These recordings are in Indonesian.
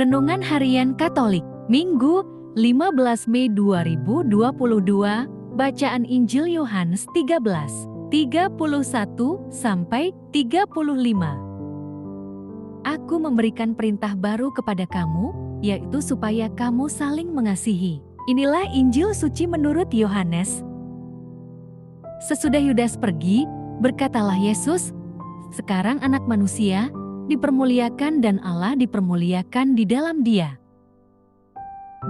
Renungan Harian Katolik, Minggu 15 Mei 2022, Bacaan Injil Yohanes 13, 31-35. Aku memberikan perintah baru kepada kamu, yaitu supaya kamu saling mengasihi. Inilah Injil suci menurut Yohanes. Sesudah Yudas pergi, berkatalah Yesus, "Sekarang Anak Manusia dipermuliakan dan Allah dipermuliakan di dalam Dia.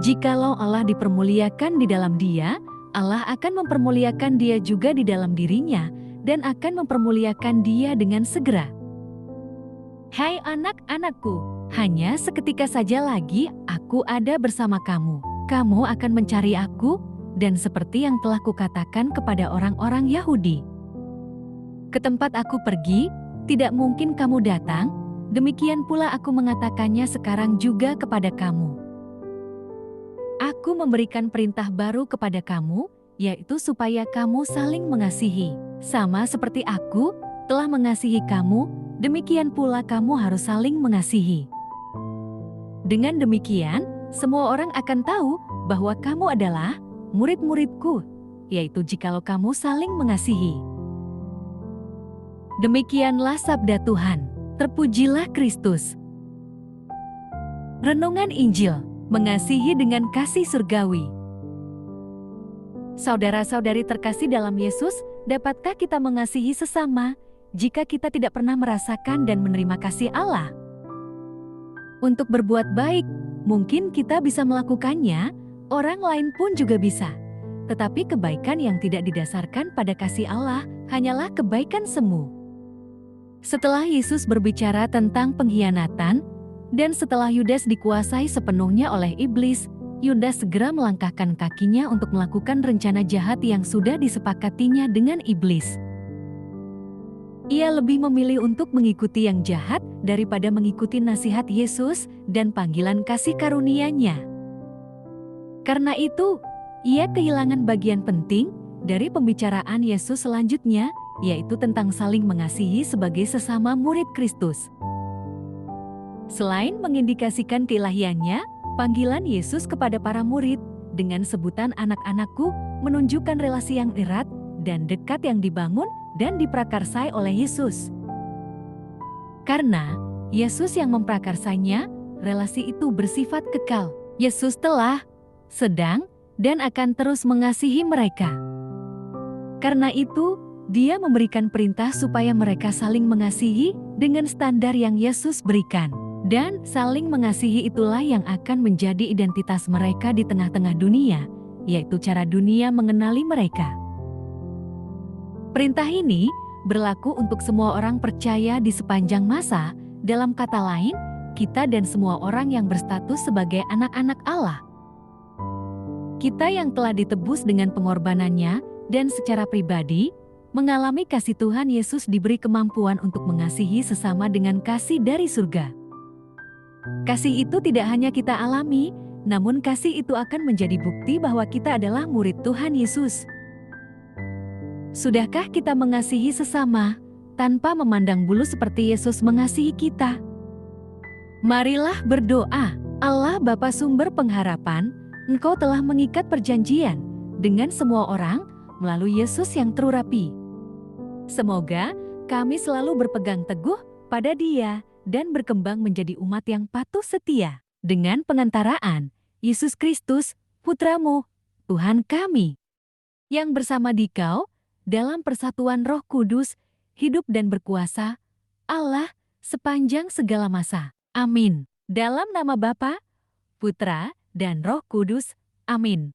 Jikalau Allah dipermuliakan di dalam Dia, Allah akan mempermuliakan Dia juga di dalam dirinya dan akan mempermuliakan Dia dengan segera. Hai anak-anakku, hanya seketika saja lagi aku ada bersama kamu. Kamu akan mencari aku, dan seperti yang telah kukatakan kepada orang-orang Yahudi, ke tempat aku pergi, tidak mungkin kamu datang. Demikian pula aku mengatakannya sekarang juga kepada kamu. Aku memberikan perintah baru kepada kamu, yaitu supaya kamu saling mengasihi. Sama seperti aku telah mengasihi kamu, demikian pula kamu harus saling mengasihi. Dengan demikian, semua orang akan tahu bahwa kamu adalah murid-muridku, yaitu jikalau kamu saling mengasihi." Demikianlah sabda Tuhan. Terpujilah Kristus. Renungan Injil, mengasihi dengan kasih surgawi. Saudara-saudari terkasih dalam Yesus, dapatkah kita mengasihi sesama jika kita tidak pernah merasakan dan menerima kasih Allah? Untuk berbuat baik, mungkin kita bisa melakukannya, orang lain pun juga bisa. Tetapi kebaikan yang tidak didasarkan pada kasih Allah hanyalah kebaikan semu. Setelah Yesus berbicara tentang pengkhianatan, dan setelah Yudas dikuasai sepenuhnya oleh iblis, Yudas segera melangkahkan kakinya untuk melakukan rencana jahat yang sudah disepakatinya dengan iblis. Ia lebih memilih untuk mengikuti yang jahat daripada mengikuti nasihat Yesus dan panggilan kasih karunia-Nya. Karena itu, ia kehilangan bagian penting dari pembicaraan Yesus selanjutnya, yaitu tentang saling mengasihi sebagai sesama murid Kristus. Selain mengindikasikan keilahiannya, panggilan Yesus kepada para murid dengan sebutan anak-anakku menunjukkan relasi yang erat dan dekat yang dibangun dan diprakarsai oleh Yesus. Karena Yesus yang memprakarsainya, relasi itu bersifat kekal. Yesus telah, sedang, dan akan terus mengasihi mereka. Karena itu, Dia memberikan perintah supaya mereka saling mengasihi dengan standar yang Yesus berikan. Dan saling mengasihi itulah yang akan menjadi identitas mereka di tengah-tengah dunia, yaitu cara dunia mengenali mereka. Perintah ini berlaku untuk semua orang percaya di sepanjang masa, dalam kata lain, kita dan semua orang yang berstatus sebagai anak-anak Allah. Kita yang telah ditebus dengan pengorbanannya dan secara pribadi, mengalami kasih Tuhan Yesus diberi kemampuan untuk mengasihi sesama dengan kasih dari surga. Kasih itu tidak hanya kita alami, namun kasih itu akan menjadi bukti bahwa kita adalah murid Tuhan Yesus. Sudahkah kita mengasihi sesama tanpa memandang bulu seperti Yesus mengasihi kita? Marilah berdoa. Allah Bapa sumber pengharapan, Engkau telah mengikat perjanjian dengan semua orang melalui Yesus yang terurapi. Semoga kami selalu berpegang teguh pada Dia dan berkembang menjadi umat yang patuh setia dengan pengantaraan Yesus Kristus, Putra-Mu, Tuhan kami, yang bersama Dikau dalam persatuan Roh Kudus, hidup dan berkuasa, Allah sepanjang segala masa. Amin. Dalam nama Bapa, Putra, dan Roh Kudus. Amin.